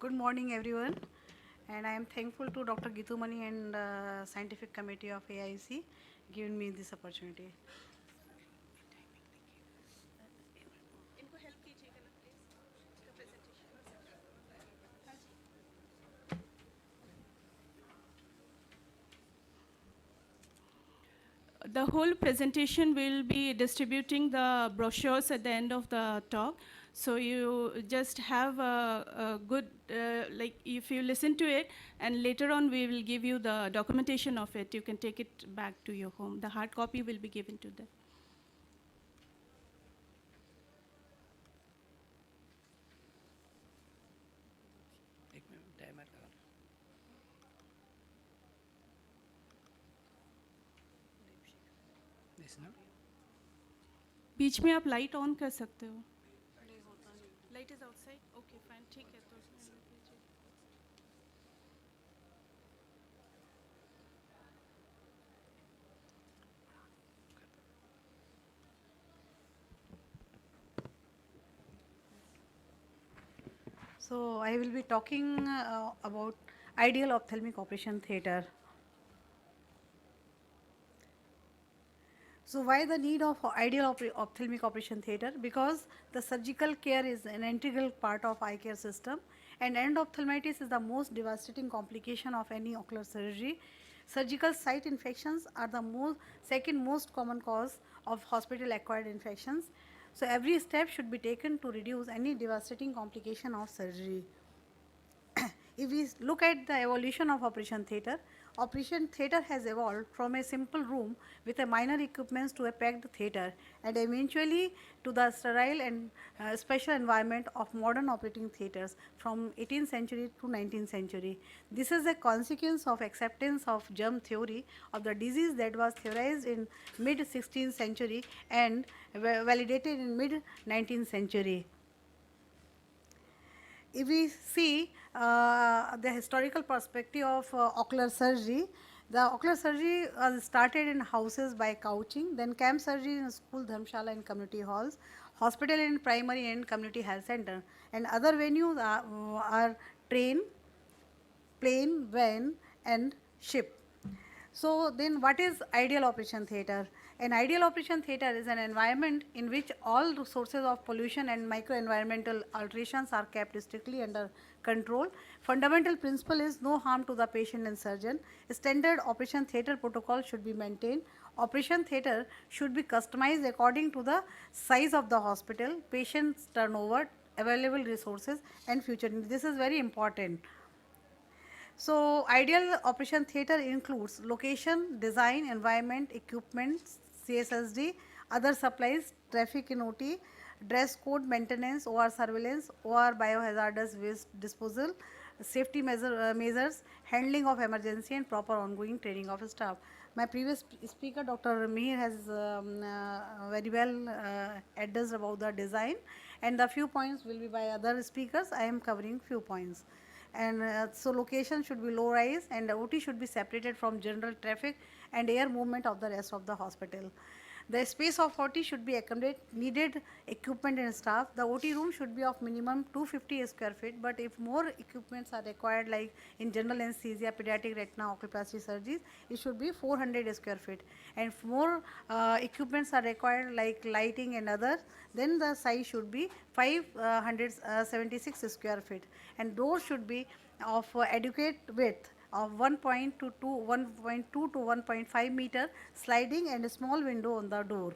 Good morning, everyone. And I am thankful to Dr. Gitu Mani and Scientific Committee of AIC giving me this opportunity. The whole presentation will be distributing the brochures at the end of the talk. So you just have a good, like if you listen to it, and later on we will give you the documentation of it. You can take it back to your home. The hard copy will be given to them. एक minute timer लगा लो। This, no? बीच में आप light on कर सकते हो। Light is outside, okay fine, ठीक है तो उसमें कीजिए। So I will be talking about ideal ophthalmic operation theatre. So why the need of ideal ophthalmic operation theatre? Because the surgical care is an integral part of eye care system, and endophthalmitis is the most devastating complication of any ocular surgery. Surgical site infections are the second most common cause of hospital acquired infections. So every step should be taken to reduce any devastating complication of surgery. If we look at the evolution of operation theatre has evolved from a simple room with a minor equipments to a packed theatre and eventually to the sterile and special environment of modern operating theatres from 18th century to 19th century. This is a consequence of acceptance of germ theory of the disease that was theorized in mid 16th century and validated in mid 19th century. If we see the historical perspective of ocular surgery, the ocular surgery was started in houses by couching, then camp surgery in school, dharmshala and community halls, hospital in primary and community health center, and other venues are train, plane, van and ship. So then what is ideal operation theatre? An ideal operation theatre is an environment in which all the sources of pollution and microenvironmental alterations are kept strictly under control. Fundamental principle is no harm to the patient and surgeon. Standard operation theatre protocol should be maintained. Operation theatre should be customized according to the size of the hospital, patient's turnover, available resources and future needs. This is very important. So, ideal operation theatre includes location, design, environment, equipment, CSSD, other supplies, traffic in OT, dress code, maintenance, OR surveillance, OR biohazardous waste disposal, safety measures, handling of emergency and proper ongoing training of staff. My previous speaker, Dr. Mihir, has very well addressed about the design, and the few points will be by other speakers. I am covering few points. And so location should be low rise and the OT should be separated from general traffic and air movement of the rest of the hospital. The space of OT should be accommodate needed equipment and staff. The OT room should be of minimum 250 square feet, but if more equipments are required like in general anesthesia, pediatric retina, oculoplasty surgeries, it should be 400 square feet. And if more equipments are required like lighting and others, then the size should be 576 square feet. And doors should be of adequate width of 1.2 to 1.5 meter, sliding and a small window on the door.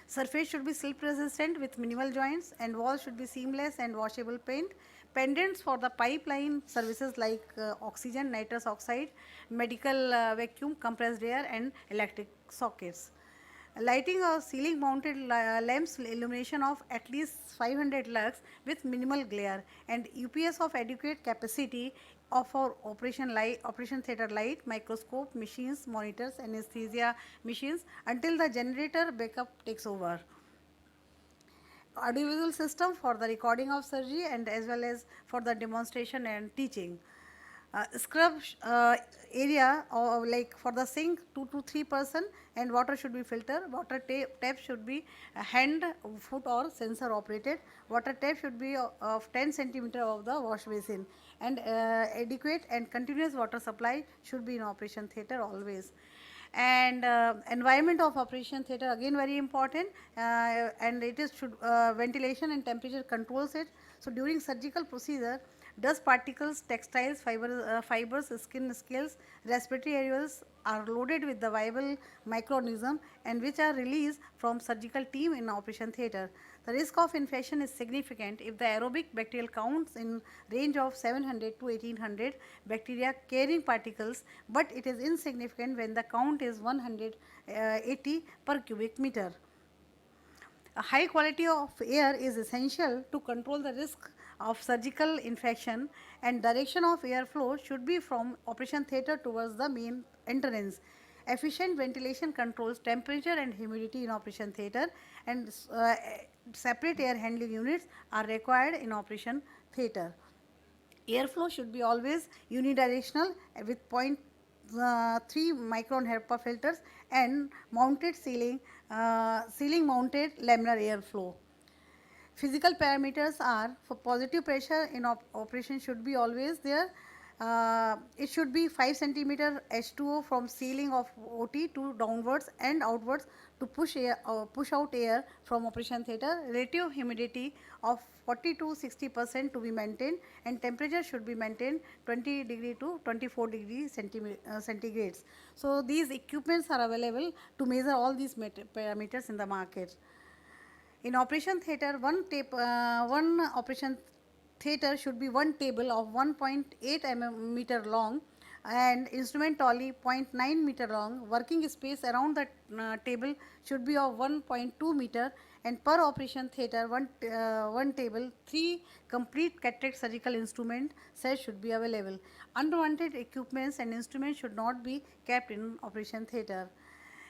Surface should be slip resistant with minimal joints and walls should be seamless and washable paint. Pendants for the pipeline services like oxygen, nitrous oxide, medical vacuum, compressed air and electric sockets. Lighting or ceiling mounted lamps illumination of at least 500 lux with minimal glare and UPS of adequate capacity of our operation theatre light, microscope, machines, monitors, anesthesia machines until the generator backup takes over. Audiovisual system for the recording of surgery and as well as for the demonstration and teaching. Scrub area, or like for the sink 2 to 3%, and water should be filtered. Water tap should be hand, foot or sensor operated. Water tap should be of 10 centimeter of the wash basin, and adequate and continuous water supply should be in operation theatre always. And environment of operation theatre again very important, and it is should ventilation and temperature controls it. So during surgical procedure, dust particles, textiles, fibers, skin scales, respiratory areas are loaded with the viable microorganism and which are released from surgical team in operation theatre. The risk of infection is significant if the aerobic bacterial counts in range of 700 to 1800 bacteria carrying particles, but it is insignificant when the count is 180 per cubic meter. A high quality of air is essential to control the risk of surgical infection, and direction of airflow should be from operation theatre towards the main entrance. Efficient ventilation controls temperature and humidity in operation theatre, and separate air handling units are required in operation theatre. Airflow should be always unidirectional with 0.3 micron HEPA filters and mounted ceiling mounted laminar airflow. Physical parameters are for positive pressure in operation should be always there. It should be 5 centimeter H2O from ceiling of OT to downwards and outwards to push out air from operation theatre. Relative humidity of 40 to 60% to be maintained, and temperature should be maintained 20 degree to 24 degree centigrades. So these equipments are available to measure all these parameters in the market. In operation theatre, one operation theatre should be one table of 1.8 meter long and instrument trolley 0.9 meter long. Working space around the table should be of 1.2 meter, and per operation theatre one table 3 complete cataract surgical instrument sets should be available. Unwanted equipments and instruments should not be kept in operation theatre.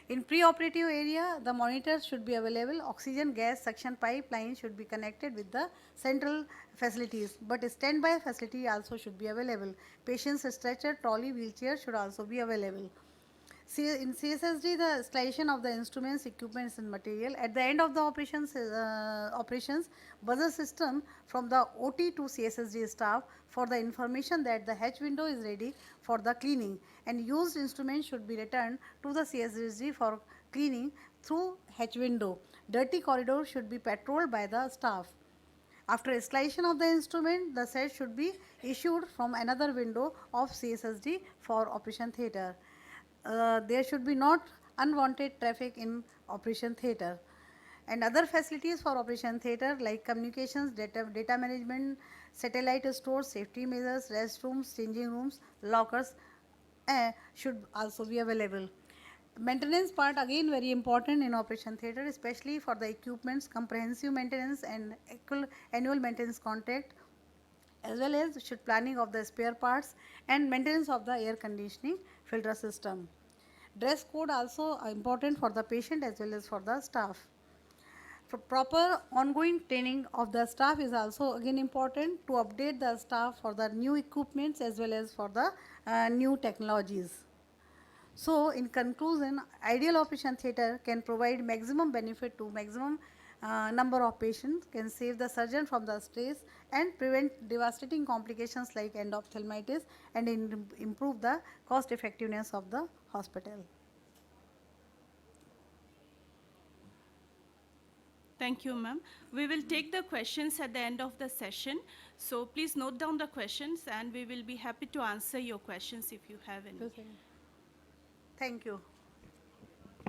In pre-operative area, the monitors should be available. Oxygen gas suction pipeline should be connected with the central facilities, but standby facility also should be available. Patient's stretcher, trolley, wheelchair should also be available. In CSSD, the installation of the instruments, equipments and material. At the end of the operations, buzzer system from the OT to CSSD staff for the information that the hatch window is ready for the cleaning, and used instruments should be returned to the CSSD for cleaning through hatch window. Dirty corridor should be patrolled by the staff. After installation of the instrument, the set should be issued from another window of CSSD for operation theatre. There should be not unwanted traffic in operation theatre. And other facilities for operation theatre like communications, data management, satellite stores, safety measures, restrooms, changing rooms, lockers should also be available. Maintenance part again very important in operation theatre, especially for the equipments, comprehensive maintenance and annual maintenance contract, as well as should planning of the spare parts and maintenance of the air conditioning filter system. Dress code also important for the patient as well as for the staff. For proper ongoing training of the staff is also again important to update the staff for the new equipments as well as for the new technologies. So in conclusion, ideal operation theatre can provide maximum benefit to maximum number of patients, can save the surgeon from the stress and prevent devastating complications like endophthalmitis, and improve the cost effectiveness of the hospital. Thank you, ma'am. We will take the questions at the end of the session. So please note down the questions and we will be happy to answer your questions if you have any. Thank you.